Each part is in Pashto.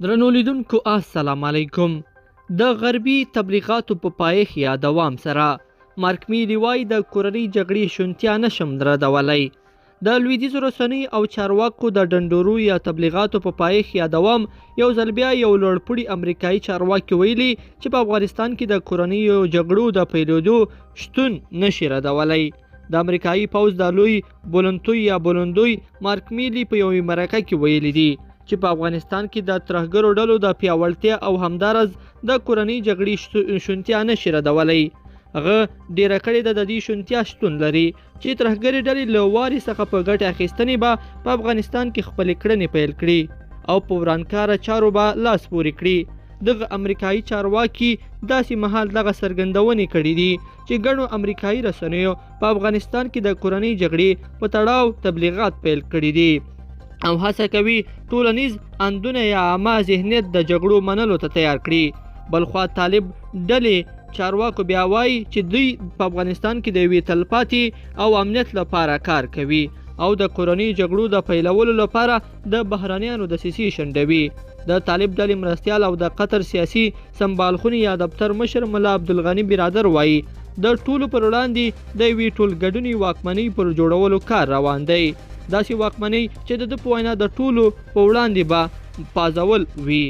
درنو لیدونکو السلام علیکم. د غربي تبلیغاتو په پایښت یا دوام سره مارک میلی وایي د کورنۍ جګړې شونتیا نشم ردولی. د لویدیځو رسنیو او چارواکو د ډنډورو یا تبلیغاتو په پایښت یا دوام یو ځل بیا یو لوړپوړي امریکایي چارواکي ویلي چې په افغانستان کې د کورنیو جګړو د پیلېدو شتون نشي ردولی. د امریکایي پوځ د لوی بلندوی مارک میلی په یوې مرکه کې ویلي دي چې په افغانستان کې د ترهګرو ډلو د پیاوړتیا او همدارز د کورنۍ جګړې شونتیا نشي ردولی. هغه ډیره کړې ده د دې شونتیا شتون لري چې ترهګرې ډلې له وارې څخه په ګټې اخیستنې به په افغانستان کې خپلې کړنې پیل کړي او په ورانکاره چارو به لاس پورې کړي. دغه امریکایي چارواکي داسې مهال دغه څرګندونې کړي دي چې ګڼو امریکایي رسنیو په افغانستان کې د کورنۍ جګړې په تړاو تبلیغات پیل کړي دي او هڅه کوي ټولنیز اندونه یا عامه ذهنیت د جګړو منلو ته تیار کړي. بلخوا طالب ډلې چارواکو بیا وایي چې دوی په افغانستان کې د یوې تلپاتې او امنیت لپاره کار کوي او د کورنۍ جګړو د پیلولو لپاره د بهرنیانو دسیسې شنډوي. د طالب ډلې مرستیال او د قطر سیاسي سمبالخونې یا دفتر مشر ملا عبدالغني برادر وایي د ټولو پر وړاندې د یوې ټولګډونې واکمنۍ پر جوړولو کار روان دی. داسې واکمنۍ چې د په وینا د ټولو په وړاندې به پازول وي.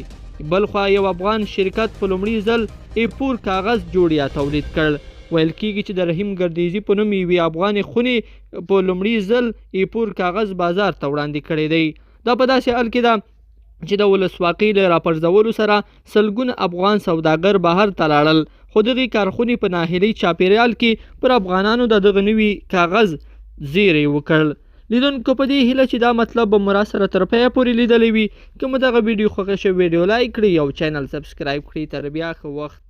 بلخوا یو افغان شرکت په لومړي ځل ایپور کاغذ جوړ یا تولید کړ. ویل کېږي چې د رحیم ګردیزي په نوم یوې افغانې خونې په لومړي ځل ایپور کاغذ بازار ته وړاندې کړی دی. دا په داسې حال کې ده چې د ولسواکۍ له راپرځولو سره سلګونه افغان سوداګر بهر ته لاړل، خو دغې کارخونې په ناهیلي چاپیریال کې پر افغانانو د دغه نوي کاغذ زیری وکړ. لیدونکو په دې هیله چې دا مطلب به مو راسره تر پایه پورې لیدلی وي. که مو دغه ویډیو خوښه شوې ویډیو لایک کړئ او چینل سبسکرایب کړئ. تر بیا ښه وخت.